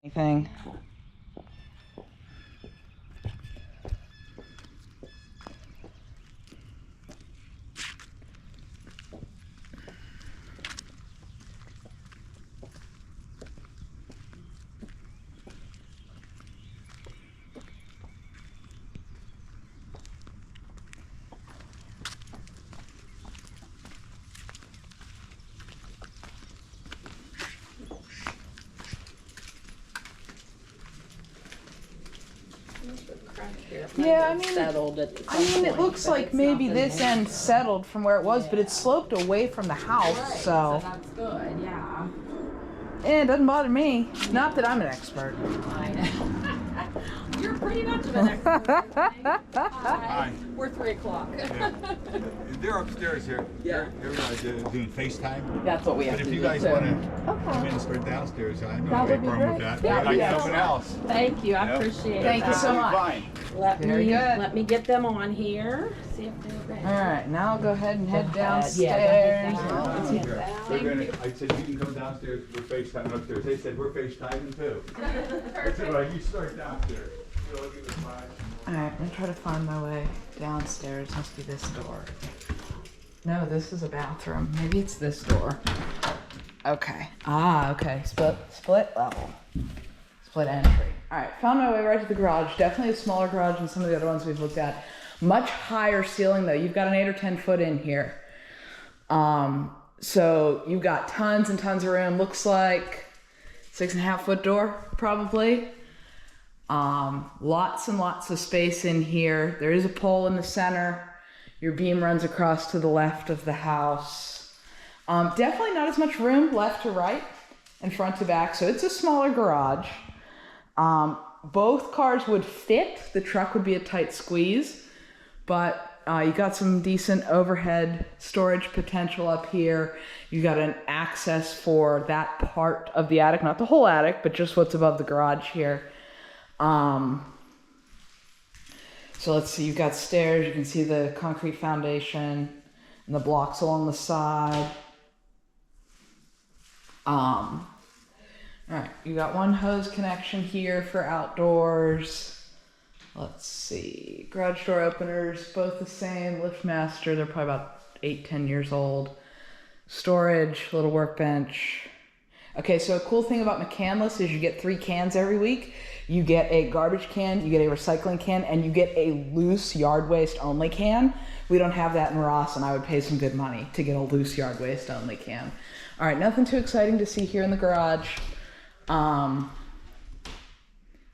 Anything. Yeah, I mean, it looks like maybe this end settled from where it was, but it's sloped away from the house, right, so that's good, yeah. it doesn't bother me. Not that I'm an expert. I know. You're pretty much of an expert. Hi. We're 3 o'clock. Yeah. They're upstairs here. Yeah. They're doing FaceTime. That's what we have But to if do. you guys want to come Okay. in and start downstairs, I know That no would be problem with great. that. Thank Like you so something much. else. Thank you, I Yep. appreciate Thank you that. so much. Fine. Very good. Let me get them on here. See if they're ready. All right, now I'll go ahead and head downstairs. Yeah, They're gonna, I said, you can come downstairs, we're FaceTiming upstairs. They said, we're FaceTiming too. I said, well, you start downstairs. So I'll give it 5. All right, I'm gonna try to find my way downstairs. Must be this door. No, this is a bathroom. Maybe it's this door. Okay. Ah, okay. Split level. Split entry. All right, found my way right to the garage. Definitely a smaller garage than some of the other ones we've looked at. Much higher ceiling though. You've got an 8 or 10 foot in here. So you've got tons and tons of room. Looks like 6.5 foot door, probably. Lots and lots of space in here. There is a pole in the center. Your beam runs across to the left of the house. Definitely not as much room left to right and front to back. So it's a smaller garage. Both cars would fit. The truck would be a tight squeeze, but you got some decent overhead storage potential up here. You got an access for that part of the attic, not the whole attic, but just what's above the garage here. So let's see, you've got stairs, you can see the concrete foundation and the blocks along the side. All right, you got one hose connection here for outdoors. Let's see, garage door openers, both the same, lift master, they're probably about 8-10 years old. Storage, little workbench. Okay, so a cool thing about McCandless is you get 3 cans every week. You get a garbage can, you get a recycling can, and you get a loose yard waste only can. We don't have that in Ross, and I would pay some good money to get a loose yard waste only can. All right, nothing too exciting to see here in the garage.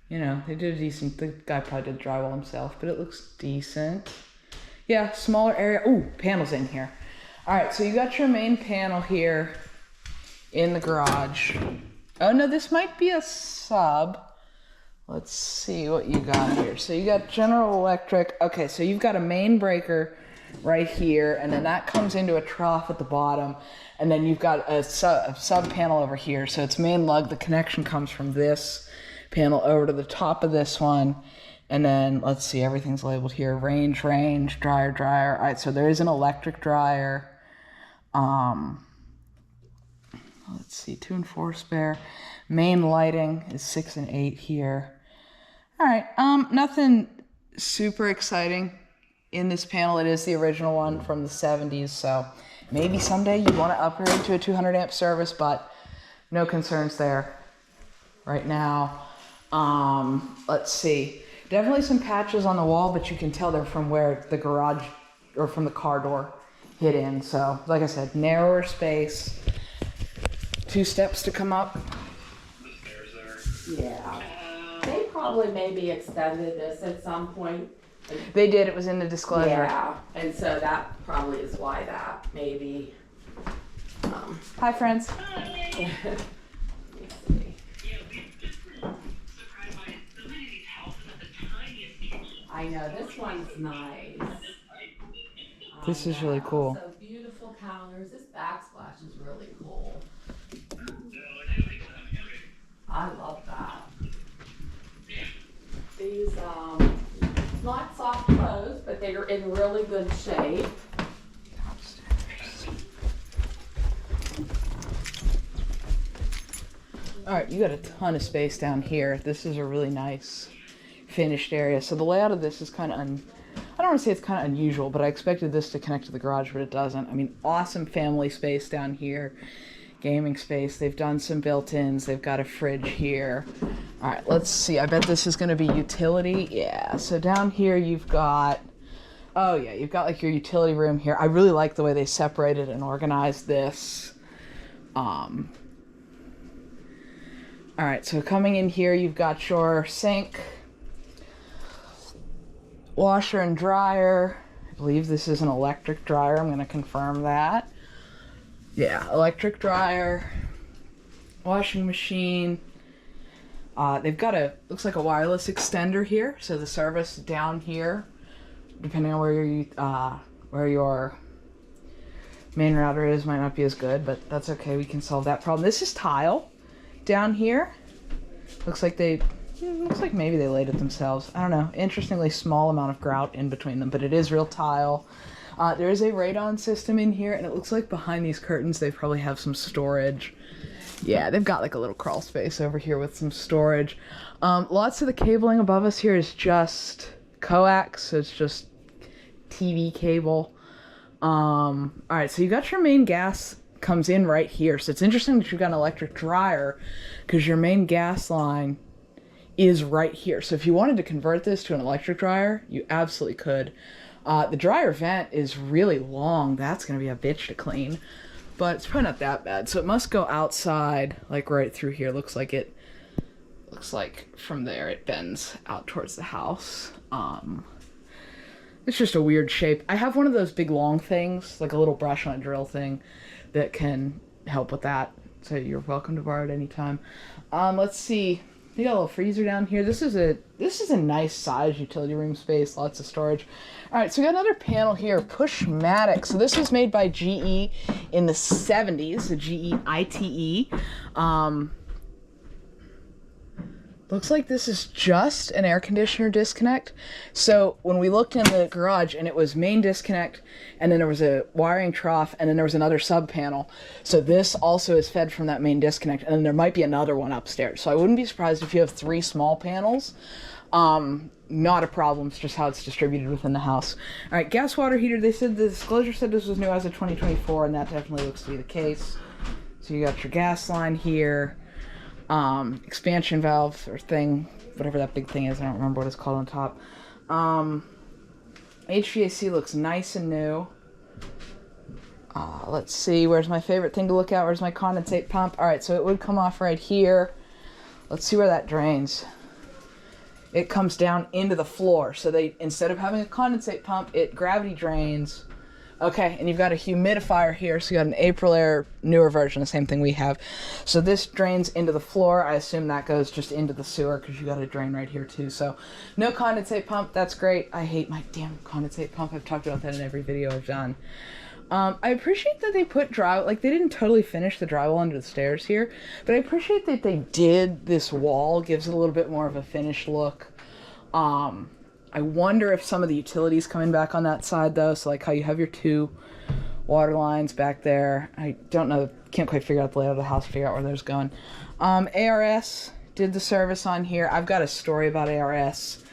You know, they did a decent, the guy probably did drywall himself, but it looks decent. Yeah, smaller area. Ooh, panels in here. All right, so you got your main panel here in the garage. Oh no, this might be a sub. Let's see what you got here. So you got General Electric. Okay, so you've got a main breaker right here, and then that comes into a trough at the bottom, and then you've got a sub panel over here. So it's main lug. The connection comes from this panel over to the top of this one, and then let's see, everything's labeled here. Range, dryer. All right, so there is an electric dryer. Let's see, 2 and 4 spare. Main lighting is 6 and 8 here. All right, nothing super exciting in this panel. It is the original one from the 70s, so maybe someday you want to upgrade to a 200 amp service, but no concerns there right now. Let's see, definitely some patches on the wall, but you can tell they're from where the garage or from the car door hit in. So like I said, narrower space, 2 steps to come up. Yeah. They probably maybe extended this at some point. They did, it was in the disclosure. Yeah, and so that probably is why that maybe. Hi, friends. Let me see. I know, this one's nice. This is really cool. So beautiful counters. This backsplash is really cool. I love that. These, not soft clothes, but they are in really good shape. All right, you got a ton of space down here. This is a really nice finished area. So the layout of this is kind of, I don't want to say it's kind of unusual, but I expected this to connect to the garage, but it doesn't. I mean, awesome family space down here. Gaming space. They've done some built-ins. They've got a fridge here. All right, let's see. I bet this is going to be utility. Yeah, so down here you've got, oh yeah, you've got like your utility room here. I really like the way they separated and organized this. All right, so coming in here, you've got your sink, washer and dryer. I believe this is an electric dryer. I'm going to confirm that. Yeah, electric dryer, washing machine. They've got looks like a wireless extender here. So the service down here, depending on where your main router is, might not be as good, but that's okay. We can solve that problem. This is tile down here. Looks like maybe they laid it themselves. I don't know. Interestingly small amount of grout in between them, but it is real tile. There is a radon system in here, and it looks like behind these curtains they probably have some storage. Yeah, they've got like a little crawl space over here with some storage. Lots of the cabling above us here is just coax, so it's just TV cable. All right, so you got your main gas comes in right here. So it's interesting that you've got an electric dryer because your main gas line is right here. So if you wanted to convert this to an electric dryer, you absolutely could. The dryer vent is really long. That's going to be a bitch to clean, but it's probably not that bad. So it must go outside, like right through here. Looks like from there it bends out towards the house. It's just a weird shape. I have one of those big long things, like a little brush on a drill thing, that can help with that. So you're welcome to borrow it anytime. Let's see. You got a little freezer down here. This is a nice size utility room space, lots of storage. All right, so we got another panel here, Pushmatic. So this was made by GE in the 70s, the GE ITE. Looks like this is just an air conditioner disconnect. So when we looked in the garage, and it was main disconnect, and then there was a wiring trough, and then there was another sub panel. So this also is fed from that main disconnect, and then there might be another one upstairs. So I wouldn't be surprised if you have 3 small panels. Not a problem. It's just how it's distributed within the house. All right, gas water heater. They said the disclosure said this was new as of 2024, and that definitely looks to be the case. So you got your gas line here. Expansion valve or thing, whatever that big thing is, I don't remember what it's called on top. HVAC looks nice and new. Let's see, where's my favorite thing to look at? Where's my condensate pump? Alright, so it would come off right here. Let's see where that drains. It comes down into the floor. So they, instead of having a condensate pump, it gravity drains. Okay, and you've got a humidifier here, so you got an Aprilaire newer version, the same thing we have. So this drains into the floor. I assume that goes just into the sewer because you got a drain right here too. So no condensate pump, that's great. I hate my damn condensate pump. I've talked about that in every video I've done. I appreciate that they put drywall, like they didn't totally finish the drywall under the stairs here, but I appreciate that they did this wall, gives it a little bit more of a finished look. I wonder if some of the utilities coming back on that side though, so like how you have your 2 water lines back there. I don't know, can't quite figure out the layout of the house, figure out where those going. ARS did the service on here. I've got a story about ARS.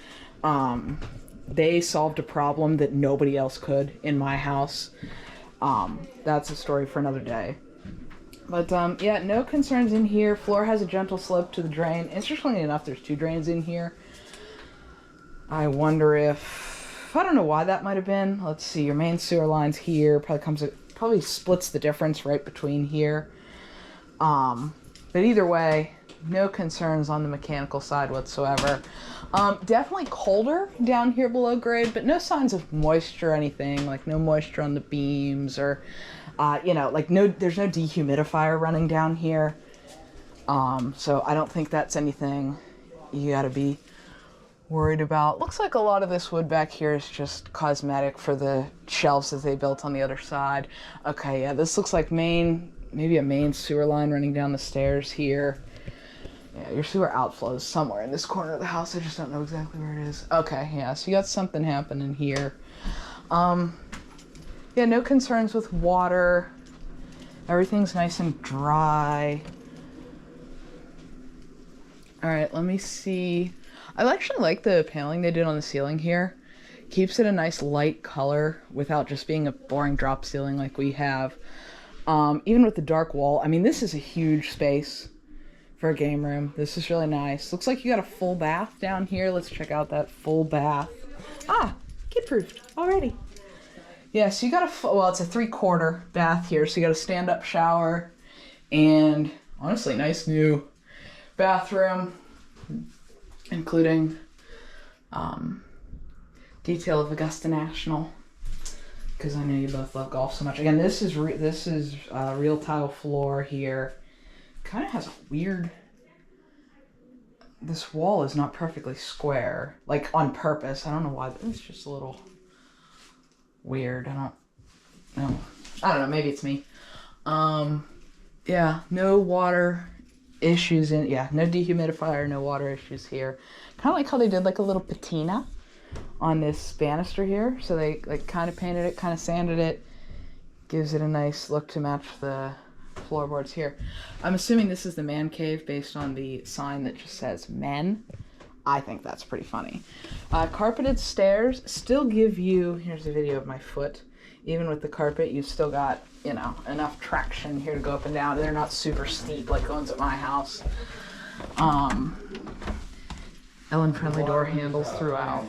They solved a problem that nobody else could in my house. That's a story for another day. But yeah, no concerns in here. Floor has a gentle slope to the drain. Interestingly enough, there's 2 drains in here. I wonder if, I don't know why that might have been. Let's see, your main sewer line's here. Probably splits the difference right between here. But either way, no concerns on the mechanical side whatsoever. Definitely colder down here below grade, but no signs of moisture or anything, like no moisture on the beams or, you know, like there's no dehumidifier running down here. So I don't think that's anything you gotta be worried about. Looks like a lot of this wood back here is just cosmetic for the shelves that they built on the other side. Okay, yeah, this looks like maybe a main sewer line running down the stairs here. Yeah, your sewer outflows somewhere in this corner of the house. I just don't know exactly where it is. Okay, yeah, so you got something happening here. Yeah, no concerns with water. Everything's nice and dry. All right, let me see. I actually like the paneling they did on the ceiling here. Keeps it a nice light color without just being a boring drop ceiling like we have. Even with the dark wall, I mean, this is a huge space for a game room. This is really nice. Looks like you got a full bath down here. Let's check out that full bath. Ah, kid-proofed already. Yeah, so you got well, it's a 3/4 bath here. So you got a stand-up shower and honestly, nice new bathroom, including detail of Augusta National, because I know you both love golf so much. Again, this is real tile floor here. Kind of has a weird. This wall is not perfectly square, like on purpose. I don't know why. It's just a little weird. I don't know. Maybe it's me. Yeah, no water issues no dehumidifier, no water issues here. Kind of like how they did like a little patina on this banister here. So they like kind of painted it, kind of sanded it, gives it a nice look to match the floorboards here. I'm assuming this is the man cave based on the sign that just says men. I think that's pretty funny. Carpeted stairs still give you, here's a video of my foot. Even with the carpet, you've still got, enough traction here to go up and down. They're not super steep like the ones at my house. Ellen-friendly door handles throughout.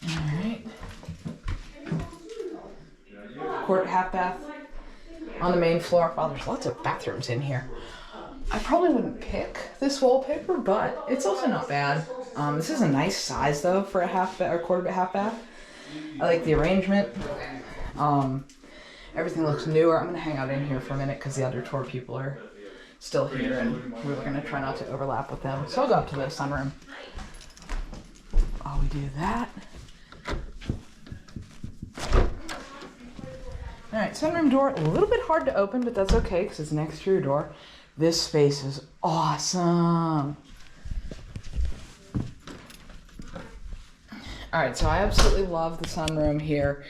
Alright. Court half bath on the main floor. Wow, there's lots of bathrooms in here. I probably wouldn't pick this wallpaper, but it's also not bad. This is a nice size though for a half bath or quarter half bath. I like the arrangement. Everything looks newer. I'm gonna hang out in here for a minute because the other tour people are still here, and we were gonna try not to overlap with them. So I'll go up to the sunroom. While we do that. All right, sunroom door, a little bit hard to open, but that's okay because it's an exterior door. This space is awesome. All right, so I absolutely love the sunroom here.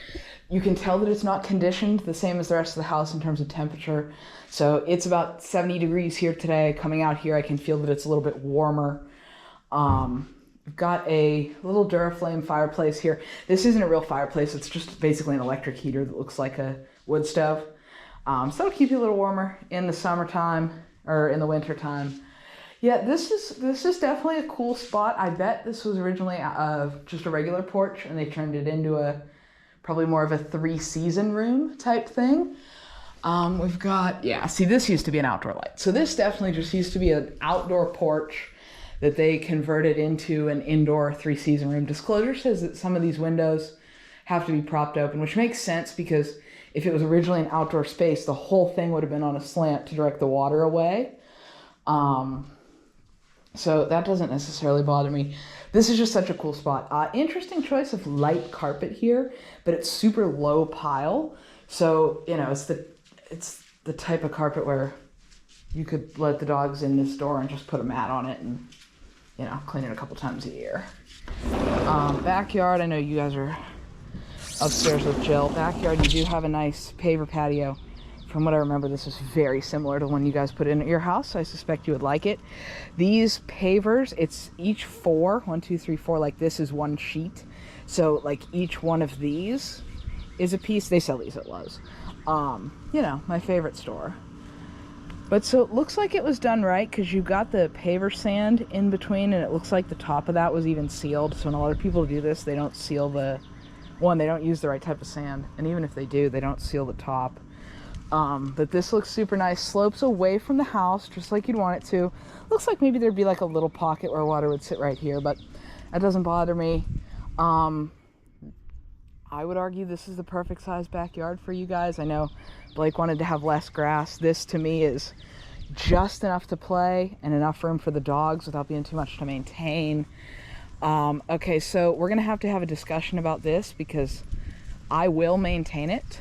You can tell that it's not conditioned the same as the rest of the house in terms of temperature. So it's about 70 degrees here today. Coming out here, I can feel that it's a little bit warmer. We've got a little Duraflame fireplace here. This isn't a real fireplace. It's just basically an electric heater that looks like a wood stove. So it'll keep you a little warmer in the summertime or in the winter time. Yeah, this is definitely a cool spot. I bet this was originally just a regular porch and they turned it into probably more of a 3-season room type thing. We've got, see, this used to be an outdoor light. So this definitely just used to be an outdoor porch that they converted into an indoor 3-season room. Disclosure says that some of these windows have to be propped open, which makes sense because if it was originally an outdoor space, the whole thing would have been on a slant to direct the water away. So that doesn't necessarily bother me. This is just such a cool spot. Interesting choice of light carpet here, but it's super low pile. So, it's the type of carpet where you could let the dogs in this door and just put a mat on it and, clean it a couple times a year. Backyard, I know you guys are upstairs with Jill. Backyard, you do have a nice paver patio. From what I remember, this is very similar to one you guys put in at your house, so I suspect you would like it. These pavers, it's each 4, 1, 2, 3, 4, like this is one sheet. So like each one of these is a piece. They sell these at Lowe's. My favorite store. But so it looks like it was done right because you got the paver sand in between and it looks like the top of that was even sealed. So when a lot of people do this, they don't seal they don't use the right type of sand. And even if they do, they don't seal the top. But this looks super nice. Slopes away from the house, just like you'd want it to. Looks like maybe there'd be like a little pocket where water would sit right here, but that doesn't bother me. I would argue this is the perfect size backyard for you guys. I know Blake wanted to have less grass. This to me is just enough to play and enough room for the dogs without being too much to maintain. Okay, so we're gonna have to have a discussion about this because I will maintain it.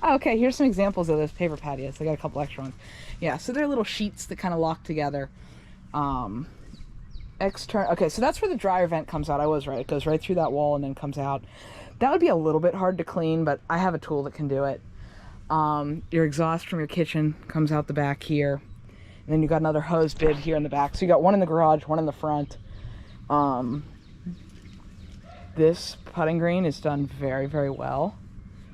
Okay, here's some examples of those paver patios. I got a couple extra ones. Yeah, so they're little sheets that kind of lock together. Okay, so that's where the dryer vent comes out. I was right. It goes right through that wall and then comes out. That would be a little bit hard to clean, but I have a tool that can do it. Your exhaust from your kitchen comes out the back here. And then you got another hose bib here in the back. So you got one in the garage, one in the front. This putting green is done very, very well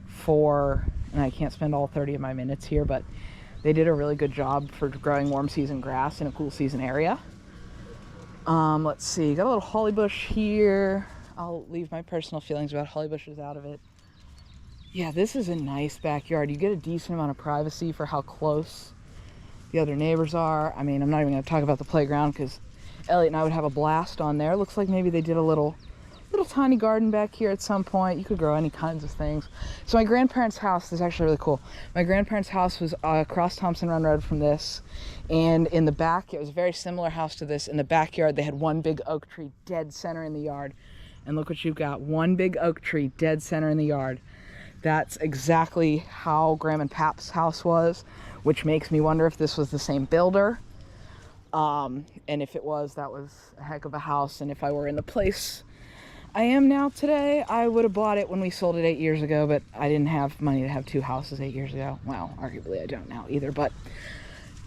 for, and I can't spend all 30 of my minutes here, but they did a really good job for growing warm season grass in a cool season area. Let's see, got a little holly bush here. I'll leave my personal feelings about holly bushes out of it. Yeah, this is a nice backyard. You get a decent amount of privacy for how close the other neighbors are. I mean, I'm not even going to talk about the playground because Elliot and I would have a blast on there. Looks like maybe they did a little tiny garden back here at some point. You could grow any kinds of things. So my grandparents' house is actually really cool. My grandparents' house was across Thompson Run Road from this, and in the back, it was a very similar house to this. In the backyard, they had one big oak tree dead center in the yard. And look what you've got, one big oak tree dead center in the yard. That's exactly how Graham and Pap's house was, which makes me wonder if this was the same builder. And if it was, that was a heck of a house. And if I were in the place I am now today, I would have bought it when we sold it 8 years ago, but I didn't have money to have 2 houses 8 years ago. Well, arguably I don't now either, but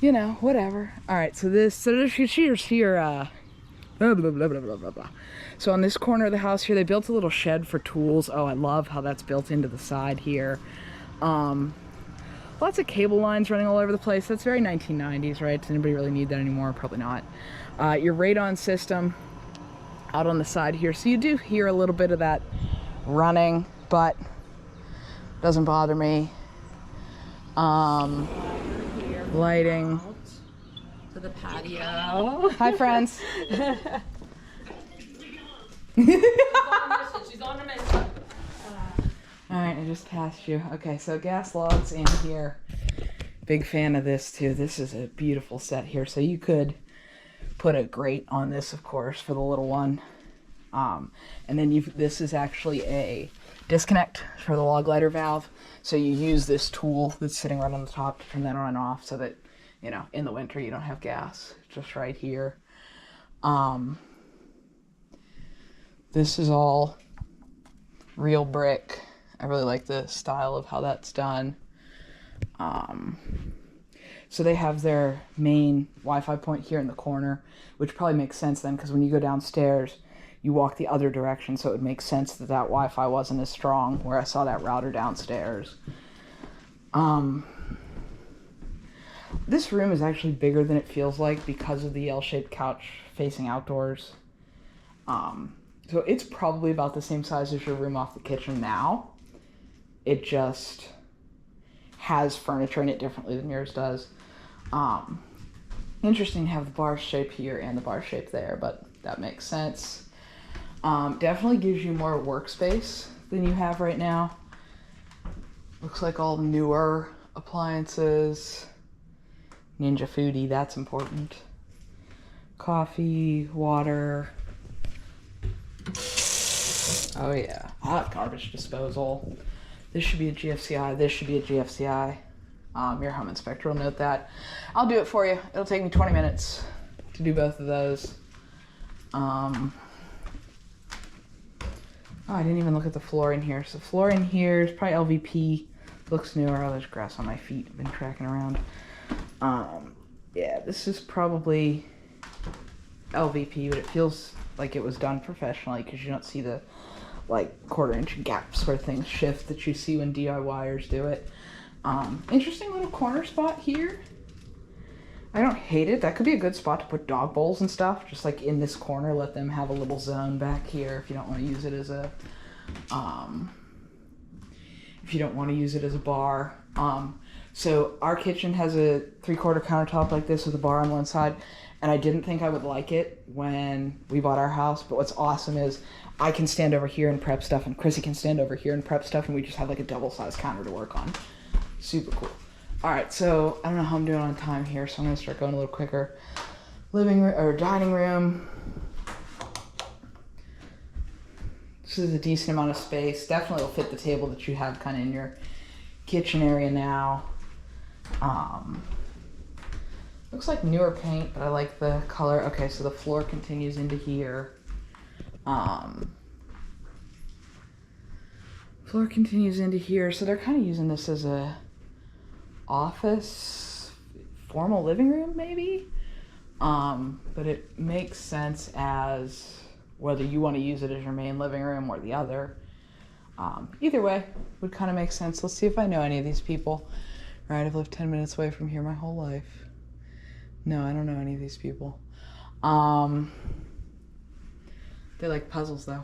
you know, whatever. All right, so there's here, blah, blah, blah, blah, blah, blah, blah. So on this corner of the house here, they built a little shed for tools. Oh, I love how that's built into the side here. Lots of cable lines running all over the place. That's very 1990s, right? Does anybody really need that anymore? Probably not. Your radon system out on the side here. So you do hear a little bit of that running, but doesn't bother me. Lighting. To the patio. Hi, friends. She's on a mission. All right, I just passed you. Okay, so gas logs in here. Big fan of this too. This is a beautiful set here. So you could put a grate on this, of course, for the little one. And then this is actually a disconnect for the log lighter valve. So you use this tool that's sitting right on the top to turn that on and off so that, you know, in the winter you don't have gas. Just right here. This is all real brick. I really like the style of how that's done. So they have their main Wi-Fi point here in the corner, which probably makes sense then, because when you go downstairs, you walk the other direction, so it would make sense that that Wi-Fi wasn't as strong where I saw that router downstairs. This room is actually bigger than it feels like because of the L-shaped couch facing outdoors. So it's probably about the same size as your room off the kitchen now. It just has furniture in it differently than yours does. Interesting to have the bar shape here and the bar shape there, but that makes sense. Definitely gives you more workspace than you have right now. Looks like all newer appliances. Ninja Foodie, that's important. Coffee, water. Oh yeah, hot garbage disposal. This should be a GFCI, this should be a GFCI. Your home inspector will note that. I'll do it for you. It'll take me 20 minutes to do both of those. Oh, I didn't even look at the floor in here. So the floor in here is probably LVP. Looks newer. Oh, there's grass on my feet. I've been tracking around. Yeah, this is probably LVP, but it feels like it was done professionally because you don't see the like 1/4 inch gaps where things shift that you see when DIYers do it. Interesting little corner spot here. I don't hate it. That could be a good spot to put dog bowls and stuff, just like in this corner. Let them have a little zone back here if you don't want to use it as a bar. So our kitchen has a 3/4 countertop like this with a bar on one side, and I didn't think I would like it when we bought our house, but what's awesome is I can stand over here and prep stuff, and Chrissy can stand over here and prep stuff, and we just have like a double-sized counter to work on. Super cool. All right, so I don't know how I'm doing on time here, so I'm gonna start going a little quicker. Living room or dining room. This is a decent amount of space. Definitely will fit the table that you have kind of in your kitchen area now. Looks like newer paint, but I like the color. Okay, so the floor continues into here. Floor continues into here, so they're kind of using this as a office, formal living room maybe. But it makes sense as whether you want to use it as your main living room or the other. Either way would kind of make sense. Let's see if I know any of these people. Right, I've lived 10 minutes away from here my whole life. No, I don't know any of these people. They like puzzles though.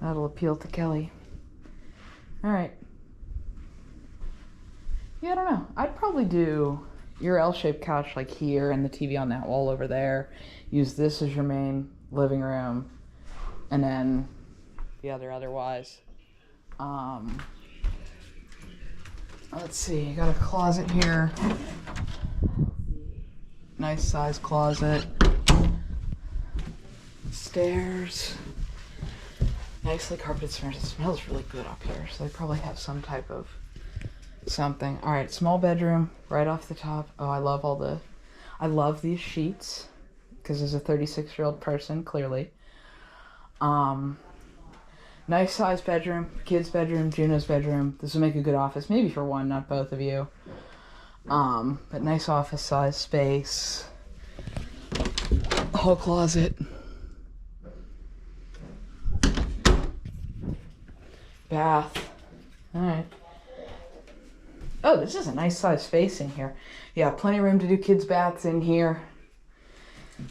That'll appeal to Kelly. All right. Yeah, I don't know. I'd probably do your L-shaped couch like here and the TV on that wall over there. Use this as your main living room, and then the otherwise. Let's see, you got a closet here. Nice size closet. Stairs. Nicely carpeted stairs. It smells really good up here, so they probably have some type of something. All right, small bedroom right off the top. Oh, I love these sheets because as a 36-year-old person, clearly. Nice size bedroom, kid's bedroom, Juno's bedroom. This will make a good office, maybe for one, not both of you. But nice office size space. Whole closet. Bath. All right. Oh, this is a nice size space in here. Yeah, plenty of room to do kids' baths in here.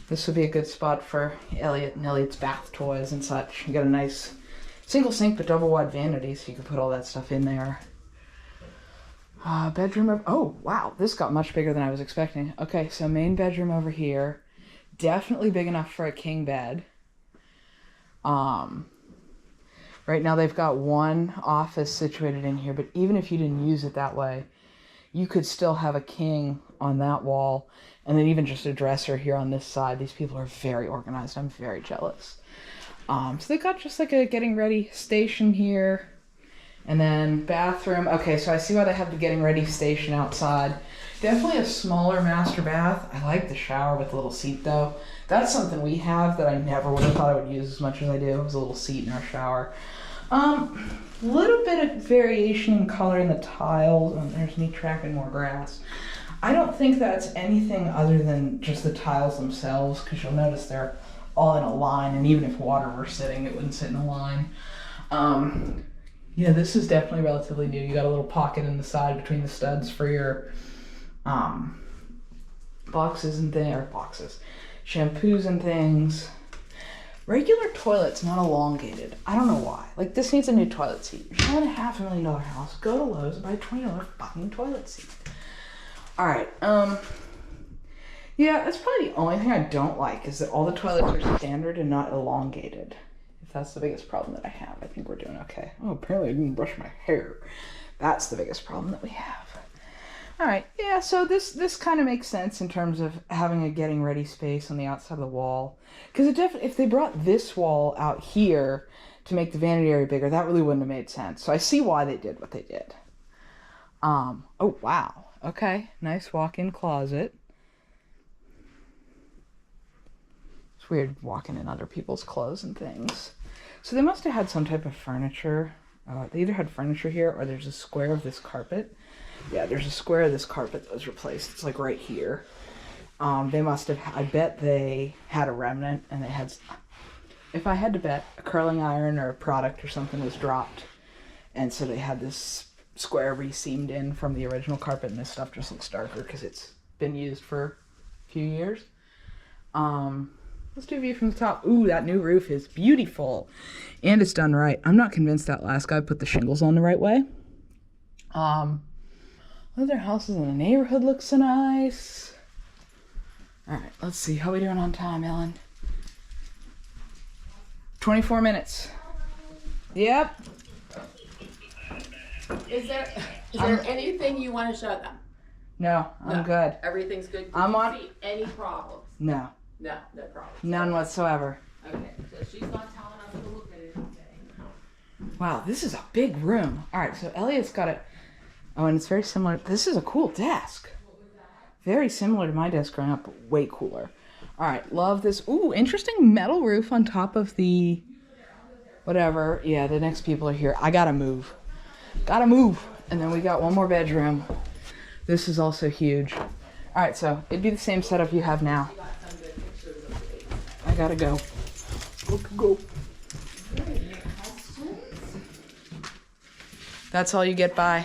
This would be a good spot for Elliot and Elliot's bath toys and such. You got a nice single sink but double wide vanity, so you can put all that stuff in there. Bedroom. Oh, wow. This got much bigger than I was expecting. Okay, so main bedroom over here. Definitely big enough for a king bed. Right now they've got one office situated in here, but even if you didn't use it that way, you could still have a king on that wall, and then even just a dresser here on this side. These people are very organized. I'm very jealous. So they got just like a getting ready station here, and then bathroom. Okay, so I see why they have the getting ready station outside. Definitely a smaller master bath. I like the shower with the little seat though. That's something we have that I never would have thought I would use as much as I do. Is a little seat in our shower. Little bit of variation in color in the tiles. Oh, there's me tracking more grass. I don't think that's anything other than just the tiles themselves, because you'll notice they're all in a line, and even if water were sitting, it wouldn't sit in a line. Yeah, this is definitely relatively new. You got a little pocket in the side between the studs for your boxes and shampoos and things. Regular toilets, not elongated. I don't know why. Like, this needs a new toilet seat. You're not a $500,000 house. Go to Lowe's and buy a $20 fucking toilet seat. All right. Yeah, that's probably the only thing I don't like is that all the toilets are standard and not elongated. If that's the biggest problem that I have, I think we're doing okay. Oh, apparently I didn't brush my hair. That's the biggest problem that we have. All right, yeah, so this kind of makes sense in terms of having a getting ready space on the outside of the wall. Because if they brought this wall out here to make the vanity area bigger, that really wouldn't have made sense. So I see why they did what they did. Oh, wow. Okay, nice walk-in closet. It's weird walking in other people's clothes and things. So they must have had some type of furniture. They either had furniture here or there's a square of this carpet. Yeah, there's a square of this carpet that was replaced. It's like right here. They must have, I bet they had a remnant and they had, if I had to bet, a curling iron or a product or something was dropped. And so they had this square re-seamed in from the original carpet, and this stuff just looks darker because it's been used for a few years. Let's do a view from the top. Ooh, that new roof is beautiful. And it's done right. I'm not convinced that last guy put the shingles on the right way. Other houses in the neighborhood look so nice. All right, let's see. How are we doing on time, Ellen? 24 minutes. Yep. Is there anything you want to show them? No, I'm good. Everything's good. I'm Did you on. see any problems? No. No problems. None whatsoever. Okay, so she's not telling us to look at anything. Wow, this is a big room. All right, so Elliot's got it. Oh, and it's very similar. This is a cool desk. Very similar to my desk growing up, but way cooler. All right, love this. Ooh, interesting metal roof on top of the whatever. Yeah, the next people are here. I gotta move. Gotta move. And then we got one more bedroom. This is also huge. All right, so it'd be the same setup you have now. I gotta go. Go. That's all you get by.